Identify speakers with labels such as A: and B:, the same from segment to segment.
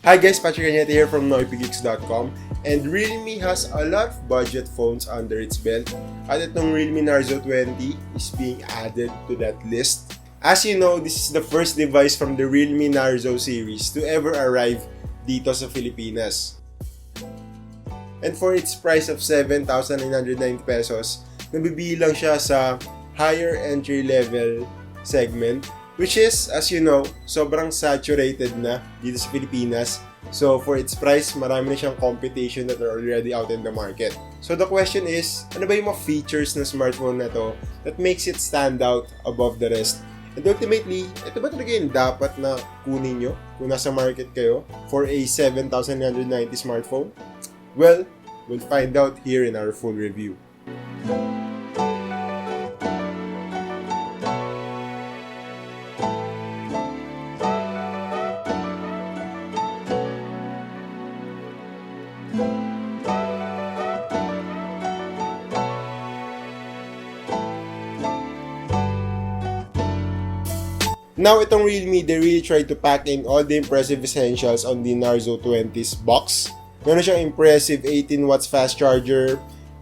A: Hi guys, Patrick Cañete here from noipgeeks.com, and Realme has a lot of budget phones under its belt, at itong Realme Narzo 20 is being added to that list. As you know, this is the first device from the Realme Narzo series to ever arrive dito sa Pilipinas. And for its price of 7,990 pesos, nabibilang siya sa higher entry level segment, which is, as you know, sobrang saturated na dito sa Pilipinas. So for its price, marami na siyang competition that are already out in the market. So the question is, ano ba yung mga features ng smartphone na to that makes it stand out above the rest? And ultimately, ito ba talaga yung dapat na kunin nyo kung nasa market kayo for a 7,990 smartphone? Well, we'll find out here in our full review. Now, itong Realme, they really tried to pack in all the impressive essentials on the Narzo 20's box. Meron siyang impressive 18 watts fast charger,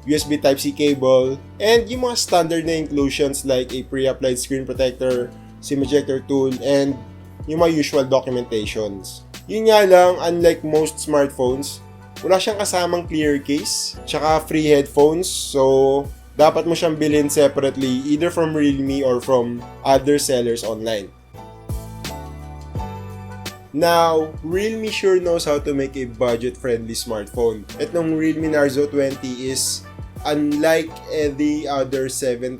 A: USB Type-C cable, and yung mga standard na inclusions like a pre-applied screen protector, SIM ejector tool, and yung mga usual documentations. Yun nga lang, unlike most smartphones, wala siyang kasamang clear case, tsaka free headphones, so dapat mo siyang bilhin separately either from Realme or from other sellers online. Now, Realme sure knows how to make a budget-friendly smartphone. Itong Realme Narzo 20 is unlike the other 7,990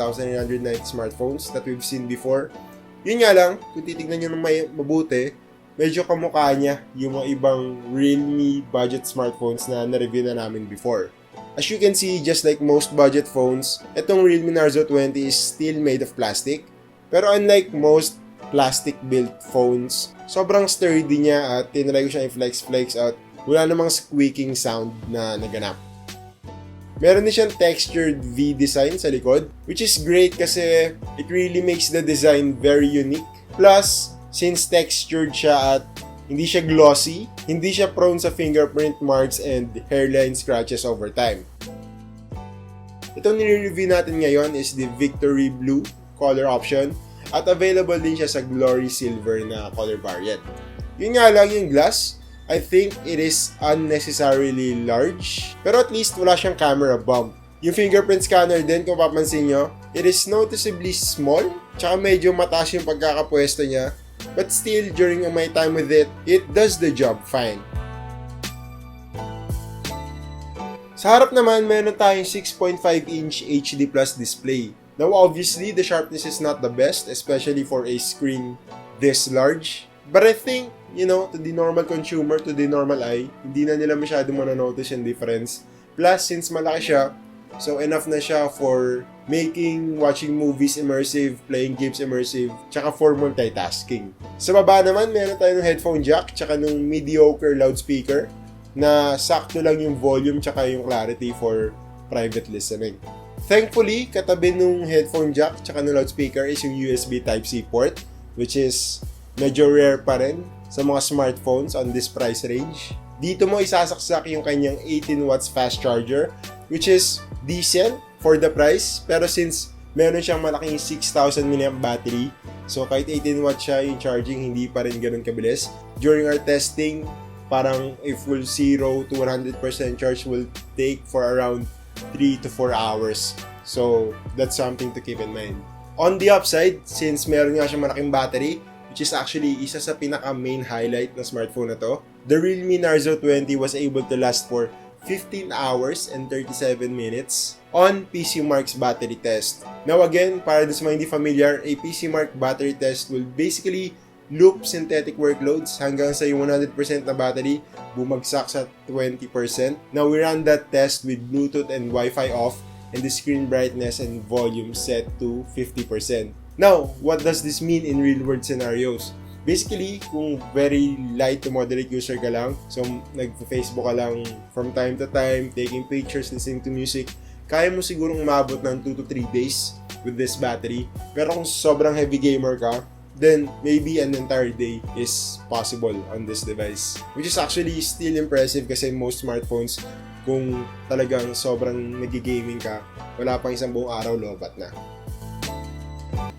A: smartphones that we've seen before. Yun nga lang, kung titignan nyo ng mabuti, medyo kamukha niya yung mga ibang Realme budget smartphones na na-review na namin before. As you can see, just like most budget phones, itong Realme Narzo 20 is still made of plastic. Pero unlike most plastic-built phones, sobrang sturdy niya at tinry ko siya i-flex at wala namang squeaking sound na naganap. Meron din siyang textured V design sa likod, which is great kasi it really makes the design very unique. Plus, since textured siya at hindi siya glossy, hindi siya prone sa fingerprint marks and hairline scratches over time. Itong nire-review natin ngayon is the Victory Blue color option, at available din siya sa Glory Silver na color variant. Yun nga lang yung glass, I think it is unnecessarily large, pero at least wala siyang camera bump. Yung fingerprint scanner din, kung papansin nyo, it is noticeably small, tsaka medyo mataas yung pagkakapwesto niya, but still, during my time with it, it does the job fine. Sa harap naman, meron tayong 6.5-inch HD Plus display. Now, obviously, the sharpness is not the best, especially for a screen this large. But I think, to the normal consumer, to the normal eye, hindi na nila masyadong mana-notice yung difference. Plus, since malaki siya, so enough na siya for making watching movies immersive, playing games immersive, tsaka for multitasking. Sa baba naman, meron tayong headphone jack, tsaka nung mediocre loudspeaker na sakto lang yung volume tsaka yung clarity for private listening. Thankfully, katabi nung headphone jack tsaka nung loudspeaker is yung USB Type-C port, which is medyo rare pa rin sa mga smartphones on this price range. Dito mo isasaksak yung kanyang 18 watts fast charger, which is decent for the price, pero since meron siyang malaking 6,000 mAh battery, so kahit 18 watts siya, yung charging hindi pa rin ganun kabilis. During our testing, parang a full 0 to 100% charge will take for around 3 to 4 hours. So, that's something to keep in mind. On the upside, since meron nga siyang malaking battery, which is actually isa sa pinaka-main highlight ng smartphone na to, the Realme Narzo 20 was able to last for 15 hours and 37 minutes on PCMark's battery test. Now again, para sa mga hindi familiar, a PCMark battery test will basically loop synthetic workloads hanggang sa yung 100% na battery bumagsak sa 20%. Now, we ran that test with Bluetooth and Wi-Fi off and the screen brightness and volume set to 50%. Now, what does this mean in real-world scenarios? Basically, kung very light to moderate user ka lang, so nag-Facebook ka lang from time to time, taking pictures, listening to music, kaya mo sigurong umabot ng 2 to 3 days with this battery. Pero kung sobrang heavy gamer ka, then maybe an entire day is possible on this device. Which is actually still impressive kasi most smartphones, kung talagang sobrang nag-gaming ka, wala pang isang buong araw, lobat na.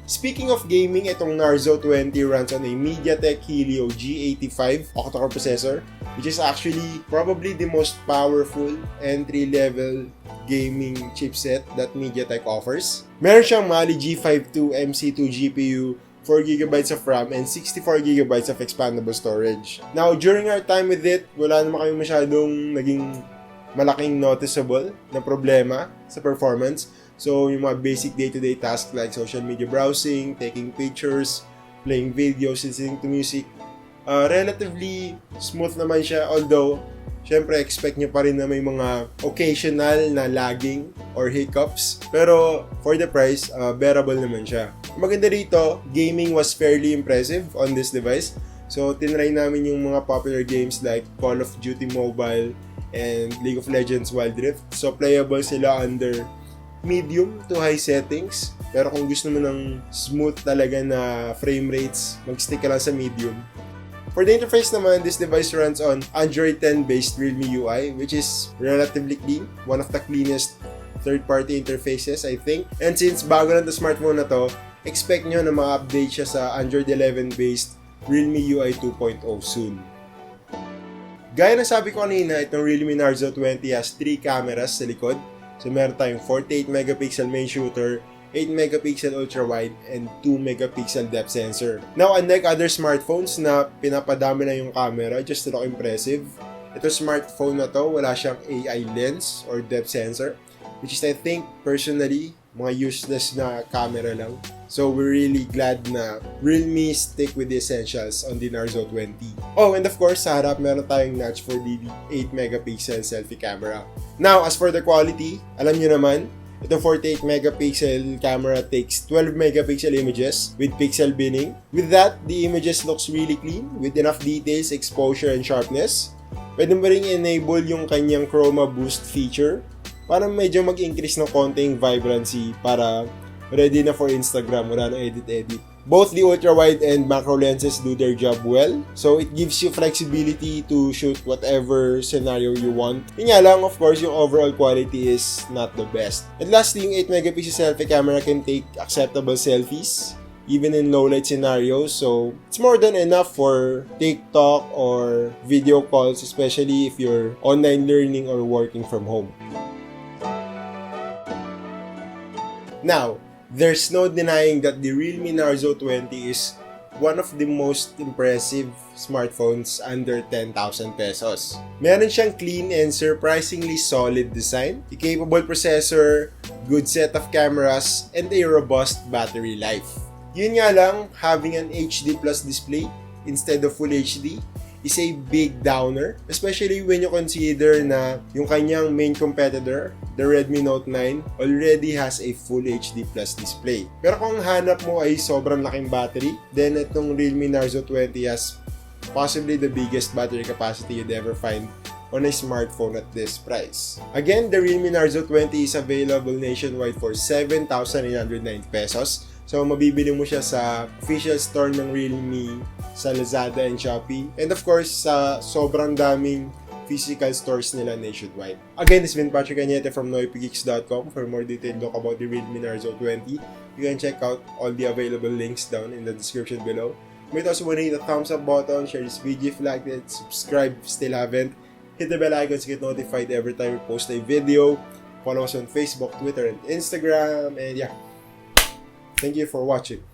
A: Speaking of gaming, itong Narzo 20 runs on a MediaTek Helio G85 octa-core processor, which is actually probably the most powerful entry-level gaming chipset that MediaTek offers. Meron siyang Mali G52 MC2 GPU, 4GB of RAM, and 64GB of expandable storage. Now, during our time with it, wala naman kami masyadong naging malaking noticeable na problema sa performance. So, yung mga basic day-to-day tasks like social media browsing, taking pictures, playing videos, listening to music, relatively smooth naman siya. Although, syempre, expect nyo pa rin na may mga occasional na lagging or hiccups. Pero, for the price, bearable naman siya. Maganda rito, gaming was fairly impressive on this device. So, tinry namin yung mga popular games like Call of Duty Mobile and League of Legends Wild Rift. So, playable sila under medium to high settings. Pero kung gusto mo ng smooth talaga na frame rates, mag-stick ka lang sa medium. For the interface naman, this device runs on Android 10 based Realme UI, which is relatively clean. One of the cleanest third-party interfaces, I think. And since bago lang the smartphone na to, expect nyo na ma-update siya sa Android 11 based Realme UI 2.0 soon. Gaya ng sabi ko kanina, itong Realme Narzo 20 has 3 cameras sa likod. So, meron tayong 48MP main shooter, 8MP ultra-wide, and 2MP depth sensor. Now, unlike other smartphones na pinapadami na yung camera just to look impressive, ito smartphone na to, wala siyang AI lens or depth sensor, which is, I think, personally, mga useless na camera lang. So, we're really glad na Realme stick with the essentials on the Narzo 20. Oh, and of course, sa harap, meron tayong notch for the 8MP selfie camera. Now, as for the quality, alam nyo naman, itong 48MP camera takes 12MP images with pixel binning. With that, the images looks really clean with enough details, exposure, and sharpness. Pwede mo ring enable yung kanyang chroma boost feature para medyo mag-increase ng konting vibrancy para ready na for Instagram, wala nang edit-edit. Both the ultra-wide and macro lenses do their job well, so it gives you flexibility to shoot whatever scenario you want. Yun nga lang, of course, yung overall quality is not the best. And lastly, yung 8MP selfie camera can take acceptable selfies, even in low-light scenarios, so it's more than enough for TikTok or video calls, especially if you're online learning or working from home. Now, there's no denying that the Realme Narzo 20 is one of the most impressive smartphones under 10,000 pesos. Meron siyang clean and surprisingly solid design, a capable processor, good set of cameras, and a robust battery life. Yun nga lang, having an HD plus display instead of Full HD is a big downer, especially when you consider na yung kanyang main competitor, the Redmi Note 9, already has a Full HD plus display. Pero kung hanap mo ay sobrang laking battery, then itong Realme Narzo 20 has possibly the biggest battery capacity you'd ever find on a smartphone at this price. Again, the Realme Narzo 20 is available nationwide for 7,990 pesos. So, mabibili mo siya sa official store ng Realme sa Lazada and Shopee. And of course, sa sobrang daming physical stores nila nationwide. Again, this has been Patrick Cañete from noipgeeks.com. For more detailed look about the Realme Narzo 20, you can check out all the available links down in the description below. You might also want to hit the thumbs up button, share this video if you liked it, subscribe if you still haven't, hit the bell icon to get notified every time we post a video, follow us on Facebook, Twitter, and Instagram, and yeah. Thank you for watching.